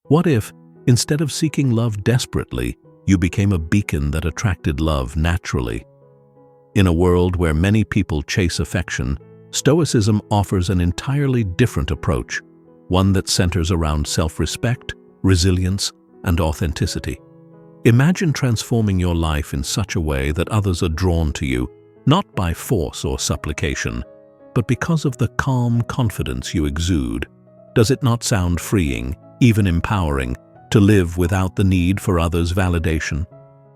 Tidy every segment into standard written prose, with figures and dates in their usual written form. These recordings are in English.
What if, instead of seeking love desperately, you became a beacon that attracted love naturally? In a world where many people chase affection, Stoicism offers an entirely different approach, one that centers around self-respect, resilience, and authenticity. Imagine transforming your life in such a way that others are drawn to you, not by force or supplication, but because of the calm confidence you exude. Does it not sound freeing, even empowering, to live without the need for others' validation?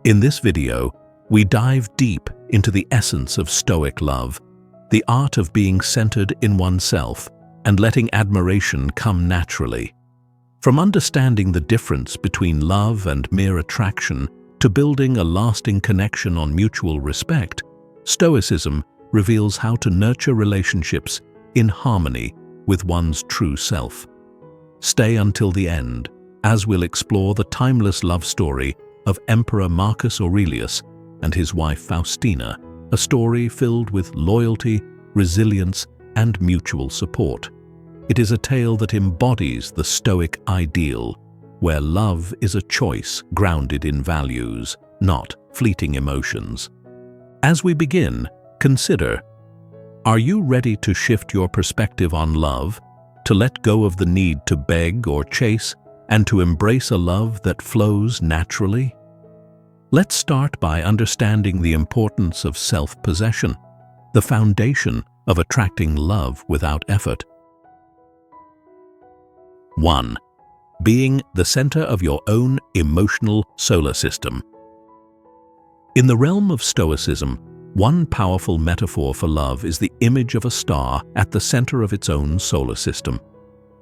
In this video, we dive deep into the essence of Stoic love, the art of being centered in oneself and letting admiration come naturally. From understanding the difference between love and mere attraction to building a lasting connection on mutual respect, Stoicism reveals how to nurture relationships in harmony with one's true self. Stay until the end, as we'll explore the timeless love story of Emperor Marcus Aurelius and his wife Faustina, a story filled with loyalty, resilience, and mutual support. It is a tale that embodies the Stoic ideal, where love is a choice grounded in values, not fleeting emotions. As we begin, consider, are you ready to shift your perspective on love, to let go of the need to beg or chase, and to embrace a love that flows naturally? Let's start by understanding the importance of self-possession, the foundation of attracting love without effort. 1. Being the center of your own emotional solar system. In the realm of Stoicism, one powerful metaphor for love is the image of a star at the center of its own solar system.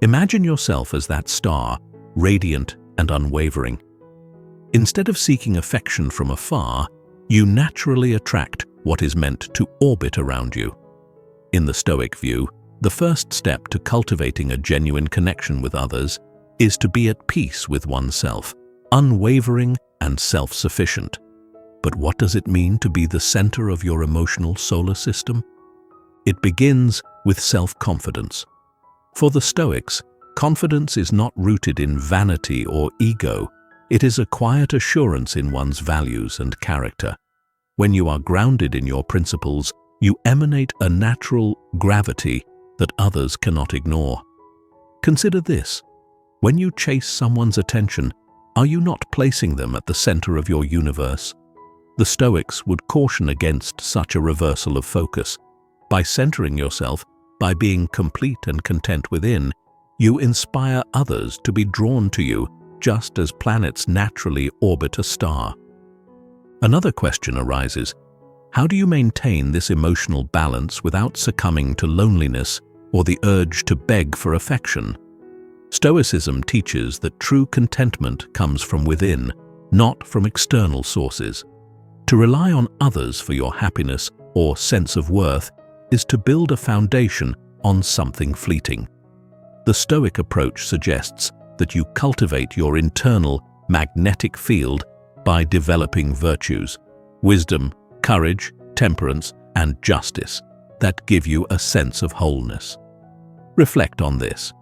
Imagine yourself as that star, radiant and unwavering. Instead of seeking affection from afar, you naturally attract what is meant to orbit around you. In the Stoic view, the first step to cultivating a genuine connection with others is to be at peace with oneself, unwavering and self-sufficient. But what does it mean to be the center of your emotional solar system? It begins with self-confidence. For the Stoics, confidence is not rooted in vanity or ego. It is a quiet assurance in one's values and character. When you are grounded in your principles, you emanate a natural gravity that others cannot ignore. Consider this. When you chase someone's attention, are you not placing them at the center of your universe? The Stoics would caution against such a reversal of focus. By centering yourself, by being complete and content within, you inspire others to be drawn to you, just as planets naturally orbit a star. Another question arises: how do you maintain this emotional balance without succumbing to loneliness or the urge to beg for affection? Stoicism teaches that true contentment comes from within, not from external sources. To rely on others for your happiness or sense of worth is to build a foundation on something fleeting. The Stoic approach suggests that you cultivate your internal magnetic field by developing virtues, wisdom, courage, temperance, and justice that give you a sense of wholeness. Reflect on this.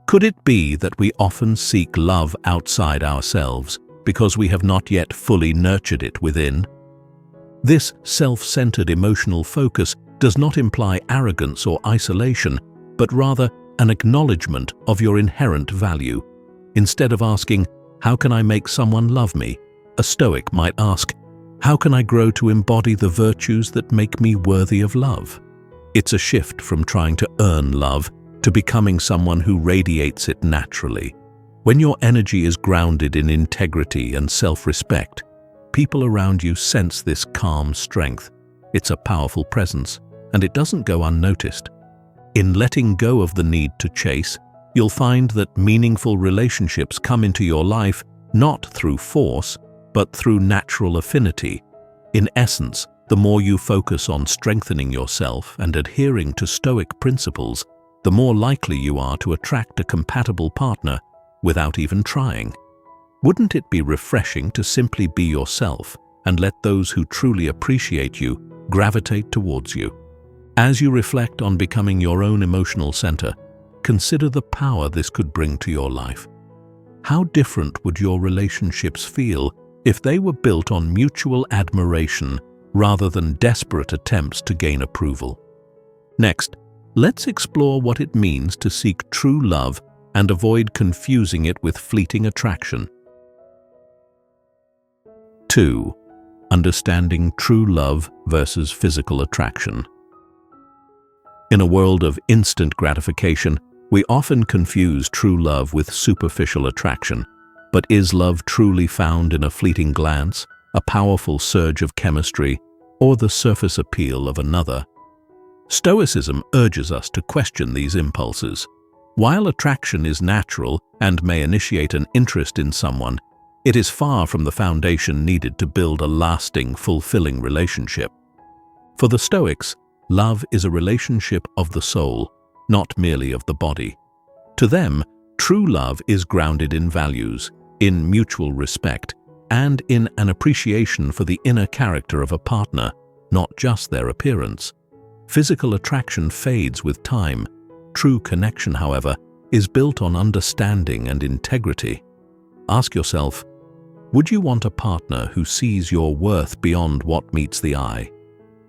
Could it be that we often seek love outside ourselves because we have not yet fully nurtured it within? This self-centered emotional focus does not imply arrogance or isolation, but rather an acknowledgement of your inherent value. Instead of asking, "How can I make someone love me?" a Stoic might ask, "How can I grow to embody the virtues that make me worthy of love?" It's a shift from trying to earn love to becoming someone who radiates it naturally. When your energy is grounded in integrity and self-respect, people around you sense this calm strength. It's a powerful presence, and it doesn't go unnoticed. In letting go of the need to chase, you'll find that meaningful relationships come into your life not through force, but through natural affinity. In essence, the more you focus on strengthening yourself and adhering to Stoic principles, the more likely you are to attract a compatible partner without even trying. Wouldn't it be refreshing to simply be yourself and let those who truly appreciate you gravitate towards you? As you reflect on becoming your own emotional center, consider the power this could bring to your life. how different would your relationships feel if they were built on mutual admiration rather than desperate attempts to gain approval? Next, let's explore what it means to seek true love and avoid confusing it with fleeting attraction. 2. Understanding true love versus physical attraction. In a world of instant gratification, we often confuse true love with superficial attraction. But is love truly found in a fleeting glance, a powerful surge of chemistry, or the surface appeal of another? Stoicism urges us to question these impulses. While attraction is natural and may initiate an interest in someone, it is far from the foundation needed to build a lasting, fulfilling relationship. For the Stoics, love is a relationship of the soul, not merely of the body. To them, true love is grounded in values, in mutual respect, and in an appreciation for the inner character of a partner, not just their appearance. Physical attraction fades with time. True connection, however, is built on understanding and integrity. Ask yourself, would you want a partner who sees your worth beyond what meets the eye?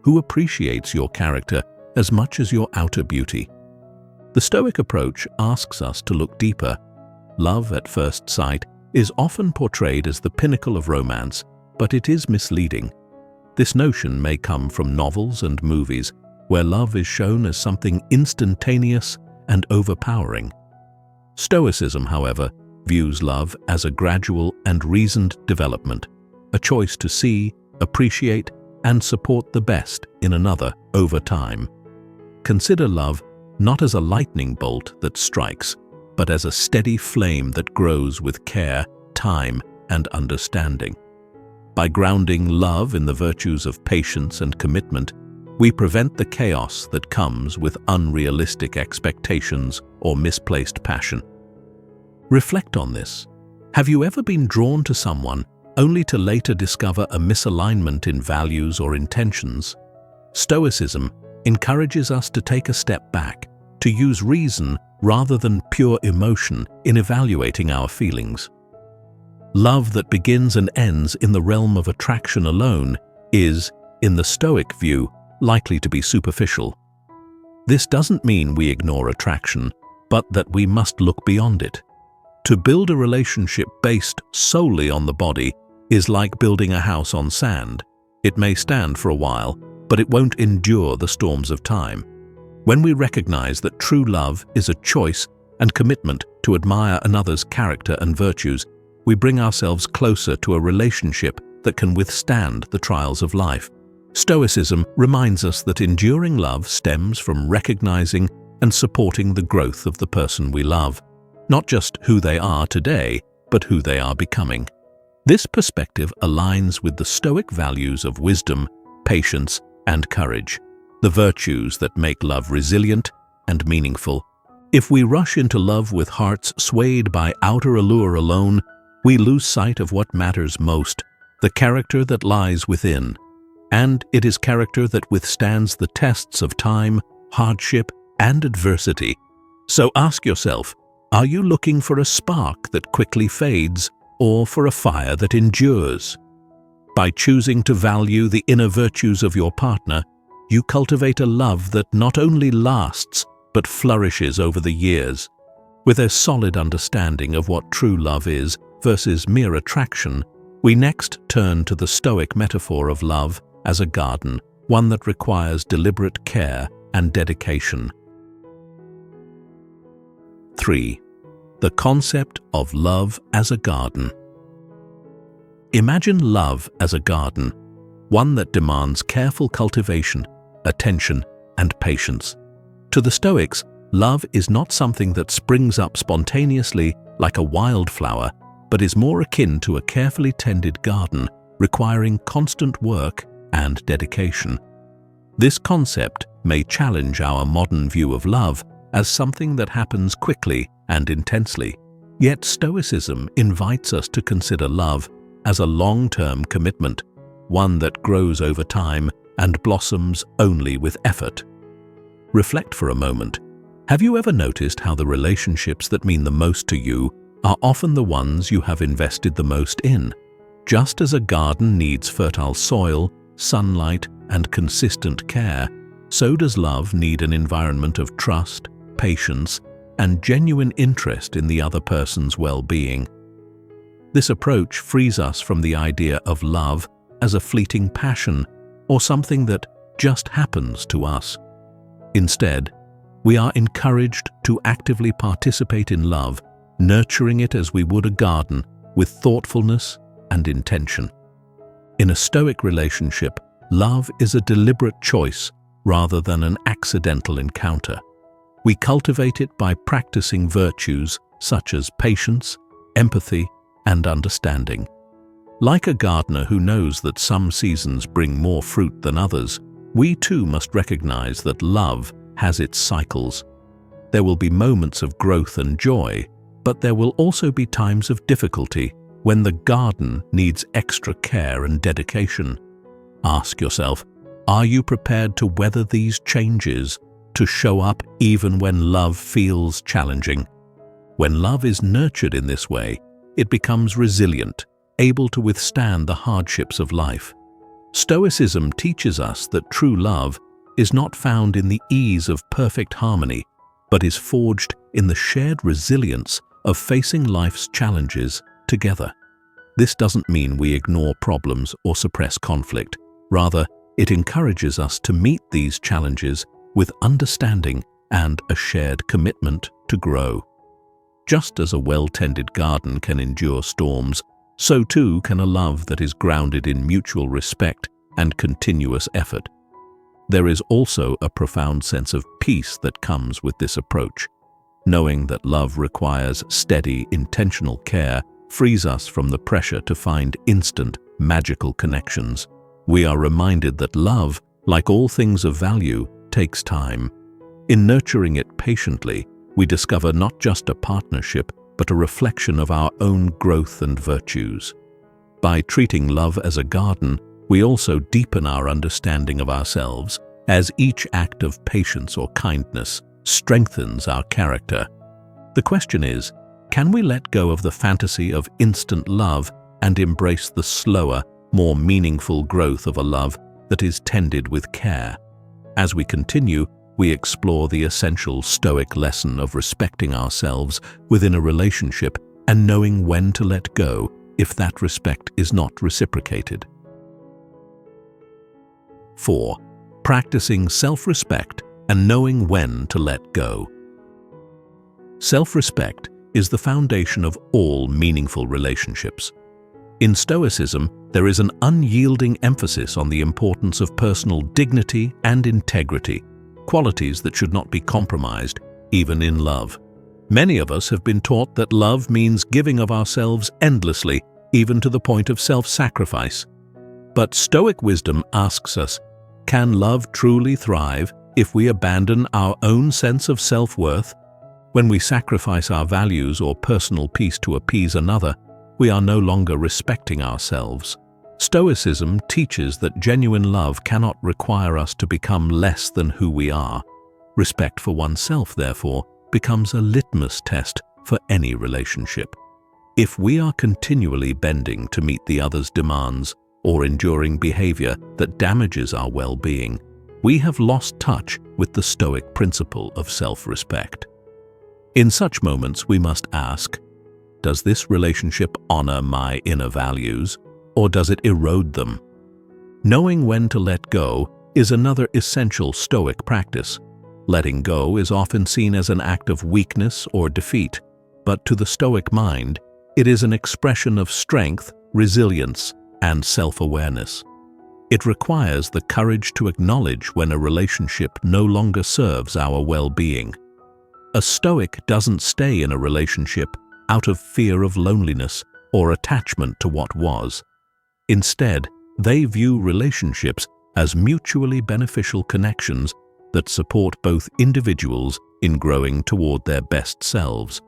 Who appreciates your character as much as your outer beauty? The Stoic approach asks us to look deeper. Love at first sight is often portrayed as the pinnacle of romance, but it is misleading. This notion may come from novels and movies, where love is shown as something instantaneous and overpowering. Stoicism, however, views love as a gradual and reasoned development, a choice to see, appreciate, and support the best in another over time. Consider love not as a lightning bolt that strikes, but as a steady flame that grows with care, time, and understanding. By grounding love in the virtues of patience and commitment, we prevent the chaos that comes with unrealistic expectations or misplaced passion. Reflect on this. Have you ever been drawn to someone only to later discover a misalignment in values or intentions? Stoicism encourages us to take a step back, to use reason rather than pure emotion in evaluating our feelings. Love that begins and ends in the realm of attraction alone is, in the Stoic view, likely to be superficial. This doesn't mean we ignore attraction, but that we must look beyond it. To build a relationship based solely on the body is like building a house on sand. It may stand for a while, but it won't endure the storms of time. When we recognize that true love is a choice and commitment to admire another's character and virtues, we bring ourselves closer to a relationship that can withstand the trials of life. Stoicism reminds us that enduring love stems from recognizing and supporting the growth of the person we love, not just who they are today, but who they are becoming. This perspective aligns with the Stoic values of wisdom, patience, and courage, the virtues that make love resilient and meaningful. If we rush into love with hearts swayed by outer allure alone, we lose sight of what matters most, the character that lies within. And it is character that withstands the tests of time, hardship, and adversity. So ask yourself, are you looking for a spark that quickly fades, or for a fire that endures? By choosing to value the inner virtues of your partner, you cultivate a love that not only lasts, but flourishes over the years. With a solid understanding of what true love is versus mere attraction, we next turn to the Stoic metaphor of love as a garden, one that requires deliberate care and dedication. 3. The concept of love as a garden. Imagine love as a garden, one that demands careful cultivation, attention, and patience. To the Stoics, love is not something that springs up spontaneously like a wildflower, but is more akin to a carefully tended garden, requiring constant work and dedication. This concept may challenge our modern view of love as something that happens quickly and intensely. Yet Stoicism invites us to consider love as a long-term commitment, one that grows over time and blossoms only with effort. Reflect for a moment. Have you ever noticed how the relationships that mean the most to you are often the ones you have invested the most in. Just as a garden needs fertile soil, sunlight, and consistent care, so does love need an environment of trust, patience, and genuine interest in the other person's well-being. This approach frees us from the idea of love as a fleeting passion or something that just happens to us. Instead, we are encouraged to actively participate in love, nurturing it as we would a garden with thoughtfulness and intention. In a Stoic relationship, love is a deliberate choice rather than an accidental encounter. We cultivate it by practicing virtues such as patience, empathy, and understanding. Like a gardener who knows that some seasons bring more fruit than others, we too must recognize that love has its cycles. There will be moments of growth and joy, but there will also be times of difficulty when the garden needs extra care and dedication. Ask yourself, are you prepared to weather these changes, to show up even when love feels challenging? When love is nurtured in this way, it becomes resilient, able to withstand the hardships of life. Stoicism teaches us that true love is not found in the ease of perfect harmony, but is forged in the shared resilience of facing life's challenges together. This doesn't mean we ignore problems or suppress conflict. Rather, it encourages us to meet these challenges with understanding and a shared commitment to grow. Just as a well-tended garden can endure storms, so too can a love that is grounded in mutual respect and continuous effort. There is also a profound sense of peace that comes with this approach. Knowing that love requires steady, intentional care frees us from the pressure to find instant, magical connections. We are reminded that love, like all things of value, takes time. In nurturing it patiently, we discover not just a partnership, but a reflection of our own growth and virtues. By treating love as a garden, we also deepen our understanding of ourselves, as each act of patience or kindness strengthens our character. The question is, can we let go of the fantasy of instant love and embrace the slower, more meaningful growth of a love that is tended with care? As we continue, we explore the essential Stoic lesson of respecting ourselves within a relationship and knowing when to let go if that respect is not reciprocated. 4. Practicing self-respect and knowing when to let go. Self-respect is the foundation of all meaningful relationships. In Stoicism, there is an unyielding emphasis on the importance of personal dignity and integrity, qualities that should not be compromised, even in love. Many of us have been taught that love means giving of ourselves endlessly, even to the point of self-sacrifice. But Stoic wisdom asks us, can love truly thrive if we abandon our own sense of self-worth? When we sacrifice our values or personal peace to appease another, we are no longer respecting ourselves. Stoicism teaches that genuine love cannot require us to become less than who we are. Respect for oneself, therefore, becomes a litmus test for any relationship. If we are continually bending to meet the other's demands or enduring behavior that damages our well-being, we have lost touch with the Stoic principle of self-respect. In such moments, we must ask, does this relationship honor my inner values, or does it erode them? Knowing when to let go is another essential Stoic practice. Letting go is often seen as an act of weakness or defeat, but to the Stoic mind, it is an expression of strength, resilience, and self-awareness. It requires the courage to acknowledge when a relationship no longer serves our well-being. A Stoic doesn't stay in a relationship out of fear of loneliness or attachment to what was. Instead, they view relationships as mutually beneficial connections that support both individuals in growing toward their best selves.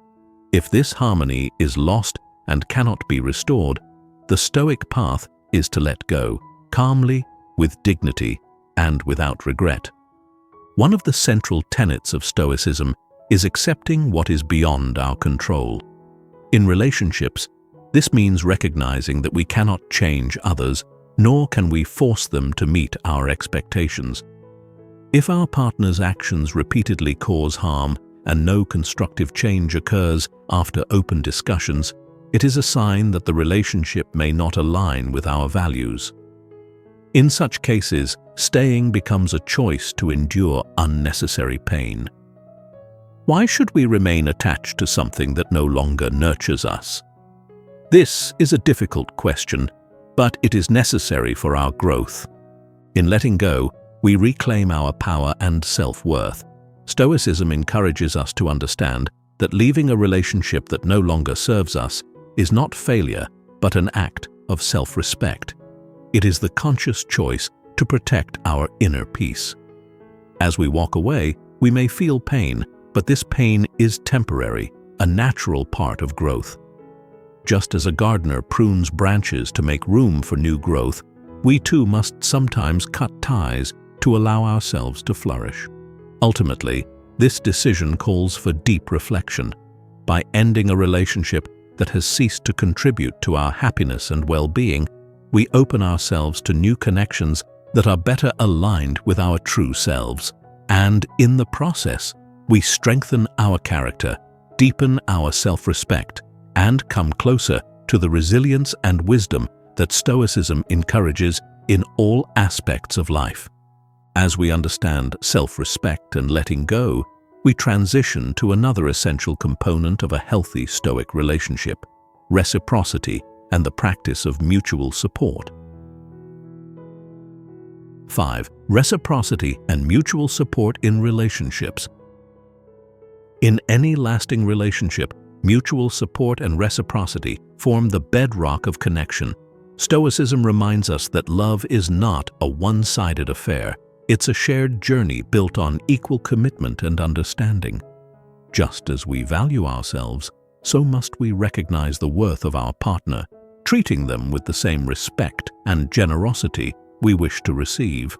If this harmony is lost and cannot be restored, the Stoic path is to let go, calmly, with dignity, and without regret. One of the central tenets of Stoicism is accepting what is beyond our control. In relationships, this means recognizing that we cannot change others, nor can we force them to meet our expectations. If our partner's actions repeatedly cause harm and no constructive change occurs after open discussions, it is a sign that the relationship may not align with our values. In such cases, staying becomes a choice to endure unnecessary pain. Why should we remain attached to something that no longer nurtures us? This is a difficult question, but it is necessary for our growth. In letting go, we reclaim our power and self-worth. Stoicism encourages us to understand that leaving a relationship that no longer serves us is not failure, but an act of self-respect. It is the conscious choice to protect our inner peace. As we walk away, we may feel pain, but this pain is temporary, a natural part of growth. Just as a gardener prunes branches to make room for new growth, we too must sometimes cut ties to allow ourselves to flourish. Ultimately, this decision calls for deep reflection. By ending a relationship that has ceased to contribute to our happiness and well-being, we open ourselves to new connections that are better aligned with our true selves. And in the process, we strengthen our character, deepen our self-respect, and come closer to the resilience and wisdom that Stoicism encourages in all aspects of life. As we understand self-respect and letting go, we transition to another essential component of a healthy Stoic relationship: reciprocity and the practice of mutual support. 5. Reciprocity and mutual support in relationships. In any lasting relationship, mutual support and reciprocity form the bedrock of connection. Stoicism reminds us that love is not a one-sided affair. It's a shared journey built on equal commitment and understanding. Just as we value ourselves, so must we recognize the worth of our partner, treating them with the same respect and generosity we wish to receive.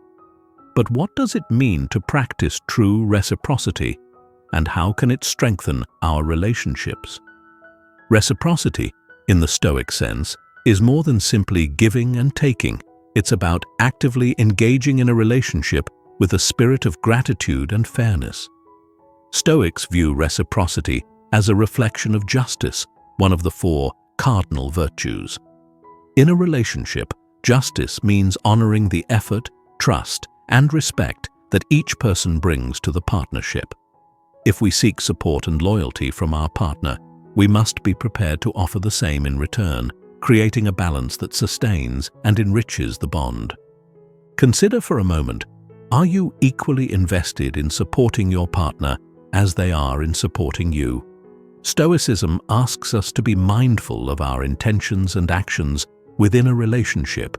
But what does it mean to practice true reciprocity, and how can it strengthen our relationships? Reciprocity, in the Stoic sense, is more than simply giving and taking. It's about actively engaging in a relationship with a spirit of gratitude and fairness. Stoics view reciprocity as a reflection of justice, one of the 4 cardinal virtues. In a relationship, justice means honoring the effort, trust, and respect that each person brings to the partnership. If we seek support and loyalty from our partner, we must be prepared to offer the same in return, creating a balance that sustains and enriches the bond. Consider for a moment, are you equally invested in supporting your partner as they are in supporting you? Stoicism asks us to be mindful of our intentions and actions within a relationship,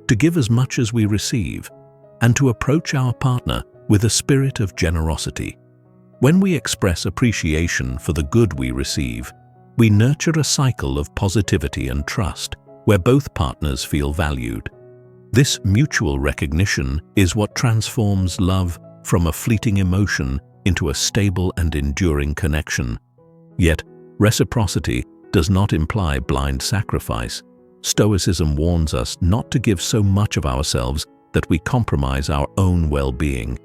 to give as much as we receive, and to approach our partner with a spirit of generosity. When we express appreciation for the good we receive, we nurture a cycle of positivity and trust, where both partners feel valued. This mutual recognition is what transforms love from a fleeting emotion into a stable and enduring connection. Yet, reciprocity does not imply blind sacrifice. Stoicism warns us not to give so much of ourselves that we compromise our own well-being.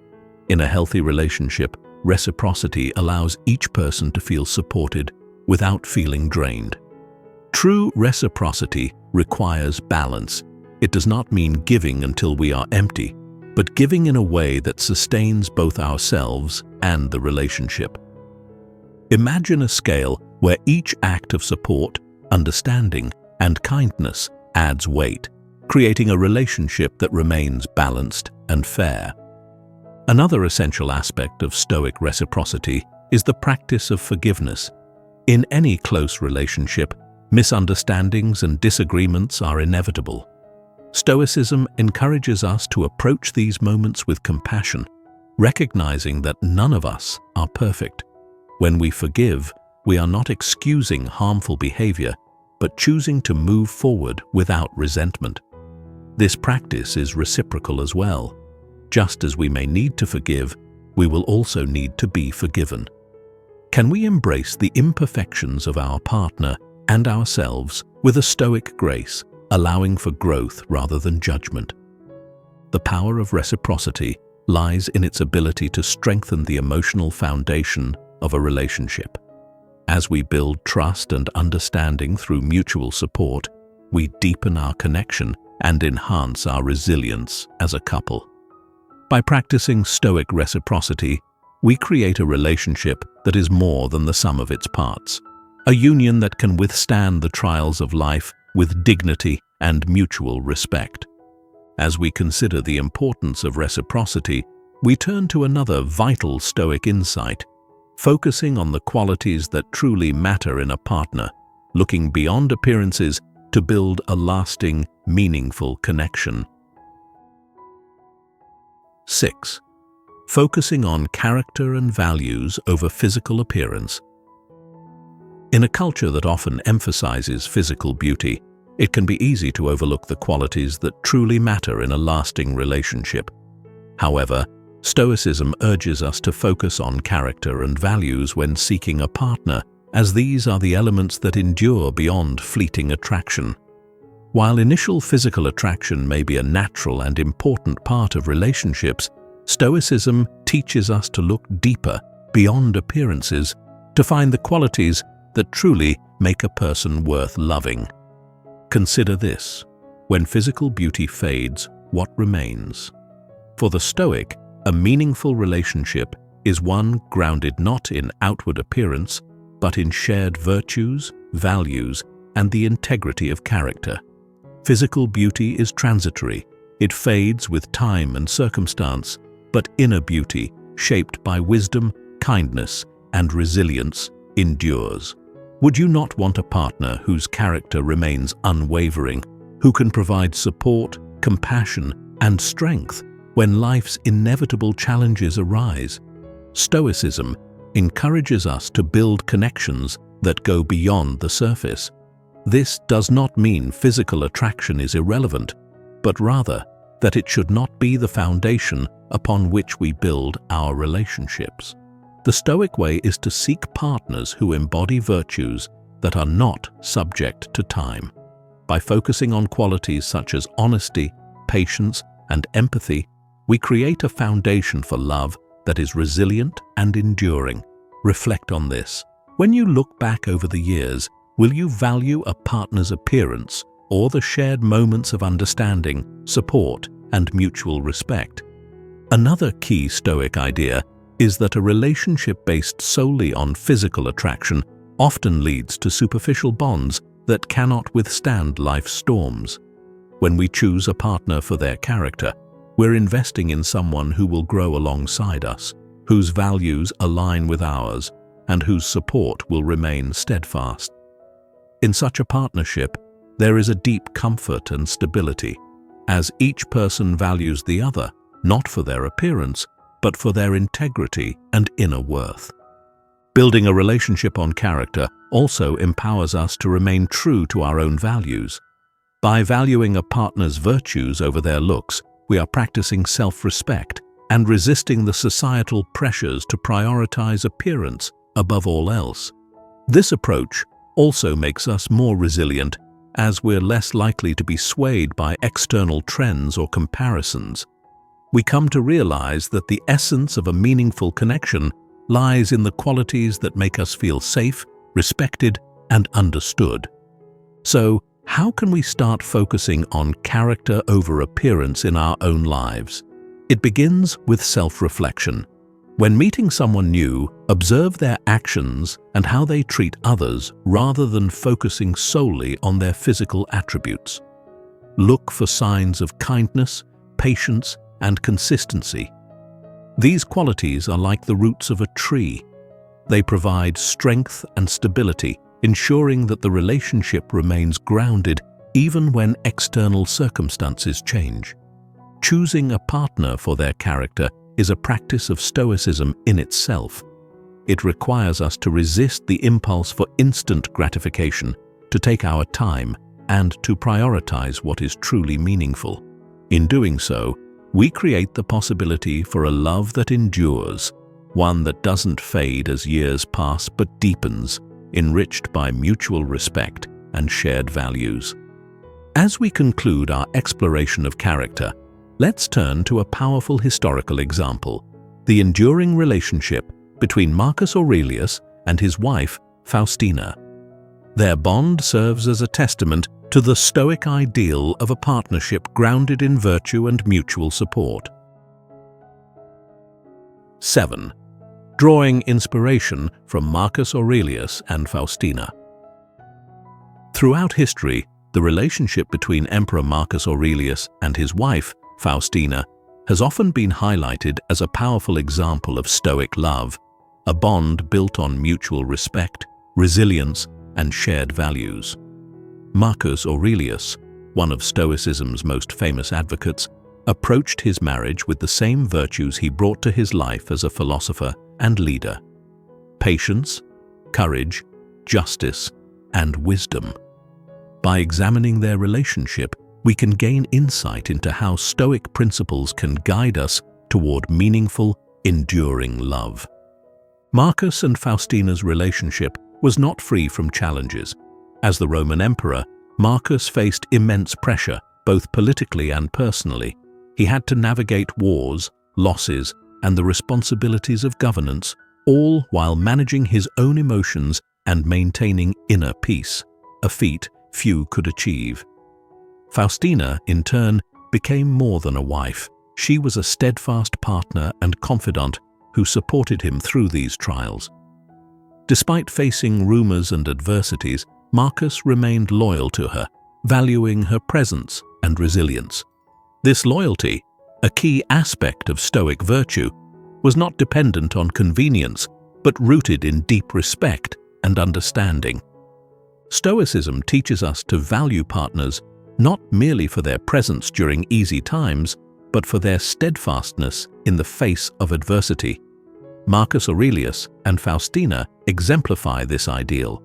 In a healthy relationship, reciprocity allows each person to feel supported without feeling drained. True reciprocity requires balance. It does not mean giving until we are empty, but giving in a way that sustains both ourselves and the relationship. Imagine a scale where each act of support, understanding, and kindness adds weight, creating a relationship that remains balanced and fair. Another essential aspect of Stoic reciprocity is the practice of forgiveness. In any close relationship, misunderstandings and disagreements are inevitable. Stoicism encourages us to approach these moments with compassion, recognizing that none of us are perfect. When we forgive, we are not excusing harmful behavior, but choosing to move forward without resentment. This practice is reciprocal as well. Just as we may need to forgive, we will also need to be forgiven. Can we embrace the imperfections of our partner and ourselves with a Stoic grace, allowing for growth rather than judgment. The power of reciprocity lies in its ability to strengthen the emotional foundation of a relationship. As we build trust and understanding through mutual support, we deepen our connection and enhance our resilience as a couple. By practicing Stoic reciprocity, we create a relationship that is more than the sum of its parts, a union that can withstand the trials of life with dignity and mutual respect. As we consider the importance of reciprocity, we turn to another vital Stoic insight, focusing on the qualities that truly matter in a partner, looking beyond appearances to build a lasting, meaningful connection. 6. Focusing on character and values over physical appearance. In a culture that often emphasizes physical beauty, it can be easy to overlook the qualities that truly matter in a lasting relationship. However, Stoicism urges us to focus on character and values when seeking a partner, as these are the elements that endure beyond fleeting attraction. While initial physical attraction may be a natural and important part of relationships, Stoicism teaches us to look deeper, beyond appearances, to find the qualities that truly make a person worth loving. Consider this: when physical beauty fades, what remains? For the Stoic, a meaningful relationship is one grounded not in outward appearance, but in shared virtues, values, and the integrity of character. Physical beauty is transitory. It fades with time and circumstance, but inner beauty, shaped by wisdom, kindness, and resilience, endures. Would you not want a partner whose character remains unwavering, who can provide support, compassion, and strength when life's inevitable challenges arise? Stoicism encourages us to build connections that go beyond the surface. This does not mean physical attraction is irrelevant, but rather that it should not be the foundation upon which we build our relationships. The Stoic way is to seek partners who embody virtues that are not subject to time. By focusing on qualities such as honesty, patience, and empathy, we create a foundation for love that is resilient and enduring. Reflect on this. When you look back over the years, will you value a partner's appearance or the shared moments of understanding, support, and mutual respect? Another key Stoic idea is that a relationship based solely on physical attraction often leads to superficial bonds that cannot withstand life's storms. When we choose a partner for their character, we're investing in someone who will grow alongside us, whose values align with ours, and whose support will remain steadfast. In such a partnership, there is a deep comfort and stability, as each person values the other, not for their appearance, but for their integrity and inner worth. Building a relationship on character also empowers us to remain true to our own values. By valuing a partner's virtues over their looks, we are practicing self-respect and resisting the societal pressures to prioritize appearance above all else. This approach also makes us more resilient, as we're less likely to be swayed by external trends or comparisons. We come to realize that the essence of a meaningful connection lies in the qualities that make us feel safe, respected, and understood. So, how can we start focusing on character over appearance in our own lives? It begins with self-reflection. When meeting someone new, observe their actions and how they treat others rather than focusing solely on their physical attributes. Look for signs of kindness, patience, and consistency. These qualities are like the roots of a tree. They provide strength and stability, ensuring that the relationship remains grounded even when external circumstances change. Choosing a partner for their character is a practice of Stoicism in itself. It requires us to resist the impulse for instant gratification, to take our time, and to prioritize what is truly meaningful. In doing so, we create the possibility for a love that endures, one that doesn't fade as years pass but deepens, enriched by mutual respect and shared values. As we conclude our exploration of character, let's turn to a powerful historical example, the enduring relationship between Marcus Aurelius and his wife, Faustina. Their bond serves as a testament to the Stoic ideal of a partnership grounded in virtue and mutual support. 7. Drawing inspiration from Marcus Aurelius and Faustina. Throughout history, the relationship between Emperor Marcus Aurelius and his wife, Faustina, has often been highlighted as a powerful example of Stoic love, a bond built on mutual respect, resilience, and shared values. Marcus Aurelius, one of Stoicism's most famous advocates, approached his marriage with the same virtues he brought to his life as a philosopher and leader: patience, courage, justice, and wisdom. By examining their relationship, we can gain insight into how Stoic principles can guide us toward meaningful, enduring love. Marcus and Faustina's relationship was not free from challenges. As the Roman emperor, Marcus faced immense pressure, both politically and personally. He had to navigate wars, losses, and the responsibilities of governance, all while managing his own emotions and maintaining inner peace, a feat few could achieve. Faustina, in turn, became more than a wife. She was a steadfast partner and confidant who supported him through these trials. Despite facing rumors and adversities, Marcus remained loyal to her, valuing her presence and resilience. This loyalty, a key aspect of Stoic virtue, was not dependent on convenience, but rooted in deep respect and understanding. Stoicism teaches us to value partners not merely for their presence during easy times, but for their steadfastness in the face of adversity. Marcus Aurelius and Faustina exemplify this ideal.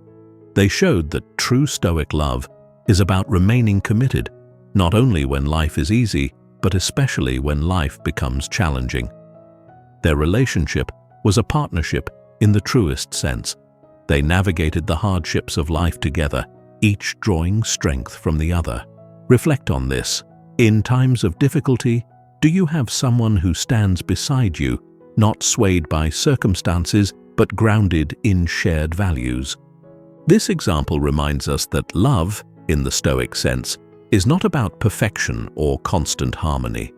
They showed that true Stoic love is about remaining committed, not only when life is easy, but especially when life becomes challenging. Their relationship was a partnership in the truest sense. They navigated the hardships of life together, each drawing strength from the other. Reflect on this. In times of difficulty, do you have someone who stands beside you, not swayed by circumstances, but grounded in shared values? This example reminds us that love, in the Stoic sense, is not about perfection or constant harmony.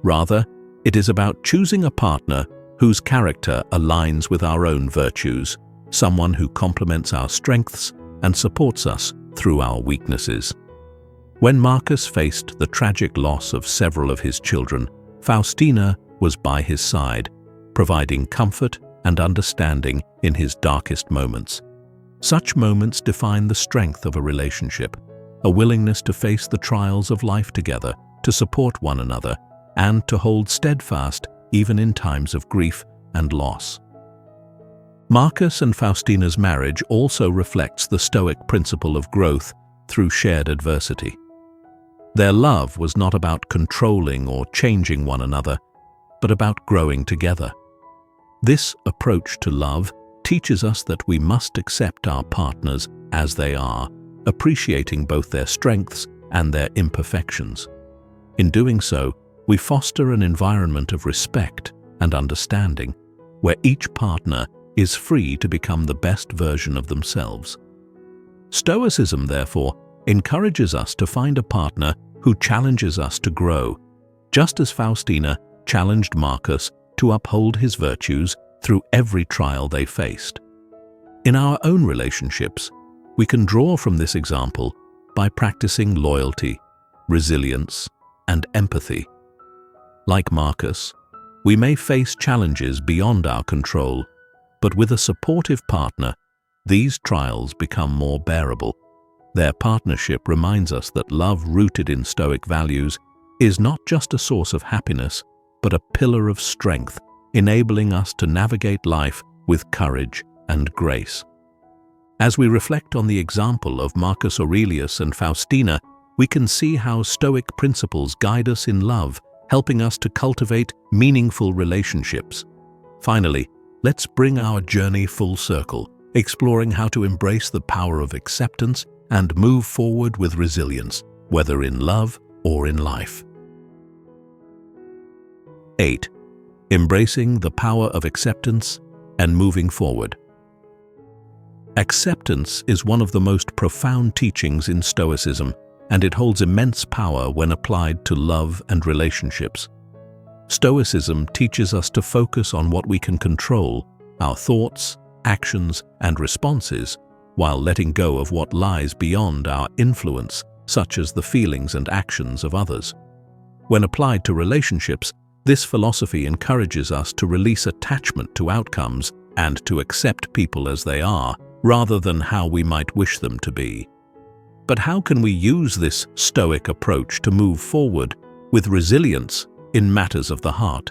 Rather, it is about choosing a partner whose character aligns with our own virtues, someone who complements our strengths and supports us through our weaknesses. When Marcus faced the tragic loss of several of his children, Faustina was by his side, providing comfort and understanding in his darkest moments. Such moments define the strength of a relationship, a willingness to face the trials of life together, to support one another, and to hold steadfast even in times of grief and loss. Marcus and Faustina's marriage also reflects the Stoic principle of growth through shared adversity. Their love was not about controlling or changing one another, but about growing together. This approach to love teaches us that we must accept our partners as they are, appreciating both their strengths and their imperfections. In doing so, we foster an environment of respect and understanding, where each partner is free to become the best version of themselves. Stoicism, therefore, encourages us to find a partner who challenges us to grow, just as Faustina challenged Marcus to uphold his virtues through every trial they faced. In our own relationships, we can draw from this example by practicing loyalty, resilience, and empathy. Like Marcus, we may face challenges beyond our control, but with a supportive partner, these trials become more bearable. Their partnership reminds us that love rooted in Stoic values is not just a source of happiness, but a pillar of strength, enabling us to navigate life with courage and grace. As we reflect on the example of Marcus Aurelius and Faustina, we can see how Stoic principles guide us in love, helping us to cultivate meaningful relationships. Finally, let's bring our journey full circle, exploring how to embrace the power of acceptance and move forward with resilience, whether in love or in life. 8. Embracing the power of acceptance and moving forward. Acceptance is one of the most profound teachings in Stoicism, and it holds immense power when applied to love and relationships. Stoicism teaches us to focus on what we can control, our thoughts, actions, and responses, while letting go of what lies beyond our influence, such as the feelings and actions of others. When applied to relationships, this philosophy encourages us to release attachment to outcomes and to accept people as they are, rather than how we might wish them to be. But how can we use this Stoic approach to move forward with resilience in matters of the heart?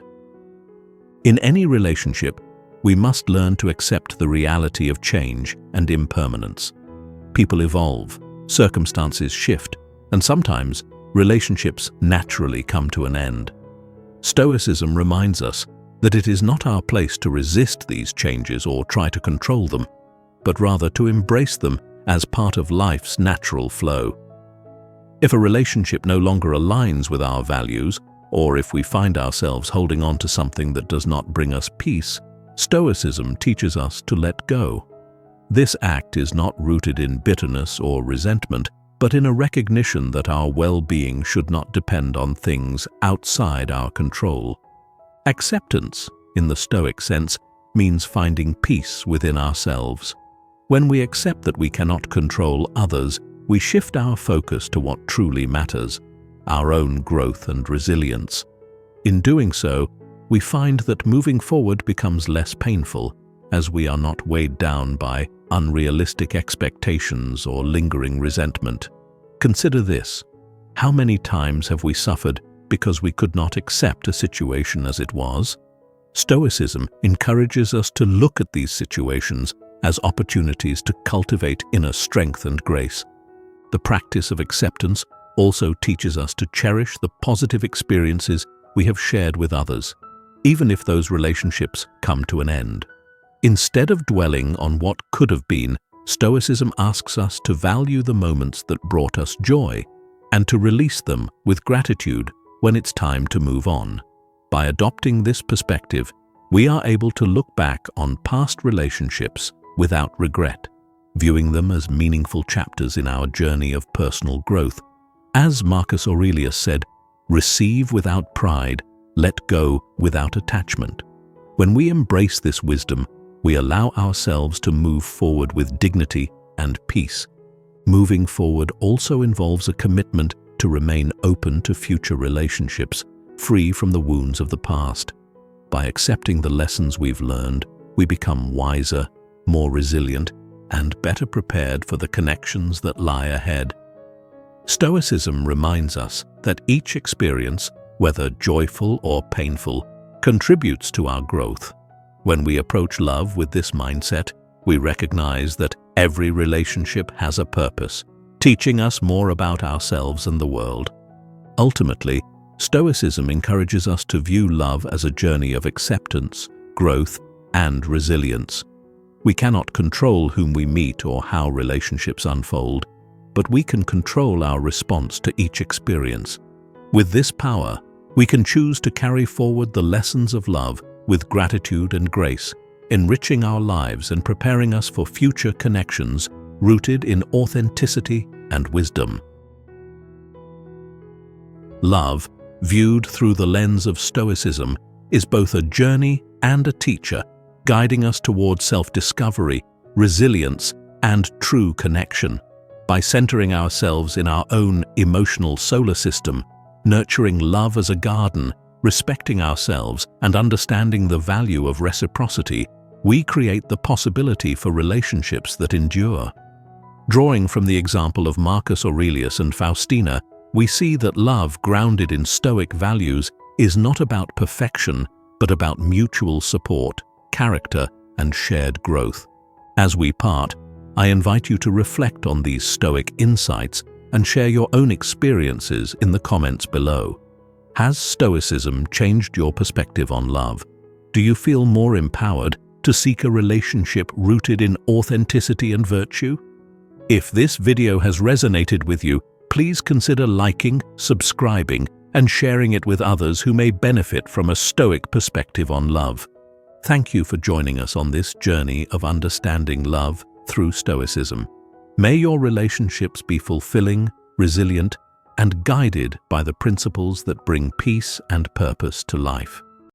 In any relationship, we must learn to accept the reality of change and impermanence. People evolve, circumstances shift, and sometimes relationships naturally come to an end. Stoicism reminds us that it is not our place to resist these changes or try to control them, but rather to embrace them as part of life's natural flow. If a relationship no longer aligns with our values, or if we find ourselves holding on to something that does not bring us peace, Stoicism teaches us to let go. This act is not rooted in bitterness or resentment, but in a recognition that our well-being should not depend on things outside our control. Acceptance, in the Stoic sense, means finding peace within ourselves. When we accept that we cannot control others, we shift our focus to what truly matters, our own growth and resilience. In doing so, we find that moving forward becomes less painful, as we are not weighed down by unrealistic expectations or lingering resentment. Consider this: how many times have we suffered because we could not accept a situation as it was? Stoicism encourages us to look at these situations as opportunities to cultivate inner strength and grace. The practice of acceptance also teaches us to cherish the positive experiences we have shared with others, even if those relationships come to an end. Instead of dwelling on what could have been, Stoicism asks us to value the moments that brought us joy and to release them with gratitude when it's time to move on. By adopting this perspective, we are able to look back on past relationships without regret, viewing them as meaningful chapters in our journey of personal growth. As Marcus Aurelius said, "Receive without pride, let go without attachment." When we embrace this wisdom, we allow ourselves to move forward with dignity and peace. Moving forward also involves a commitment to remain open to future relationships, free from the wounds of the past. By accepting the lessons we've learned, we become wiser, more resilient, and better prepared for the connections that lie ahead. Stoicism reminds us that each experience, whether joyful or painful, contributes to our growth. When we approach love with this mindset, we recognize that every relationship has a purpose, teaching us more about ourselves and the world. Ultimately, Stoicism encourages us to view love as a journey of acceptance, growth, and resilience. We cannot control whom we meet or how relationships unfold, but we can control our response to each experience. With this power, we can choose to carry forward the lessons of love with gratitude and grace, enriching our lives and preparing us for future connections rooted in authenticity and wisdom. Love, viewed through the lens of Stoicism, is both a journey and a teacher, guiding us towards self-discovery, resilience, and true connection. By centering ourselves in our own emotional solar system, nurturing love as a garden, respecting ourselves, and understanding the value of reciprocity, we create the possibility for relationships that endure. Drawing from the example of Marcus Aurelius and Faustina, we see that love grounded in Stoic values is not about perfection, but about mutual support, character, and shared growth. As we part, I invite you to reflect on these Stoic insights and share your own experiences in the comments below. Has Stoicism changed your perspective on love? Do you feel more empowered, to seek a relationship rooted in authenticity and virtue? If this video has resonated with you, please consider liking, subscribing, and sharing it with others who may benefit from a Stoic perspective on love. Thank you for joining us on this journey of understanding love through Stoicism. May your relationships be fulfilling, resilient, and guided by the principles that bring peace and purpose to life.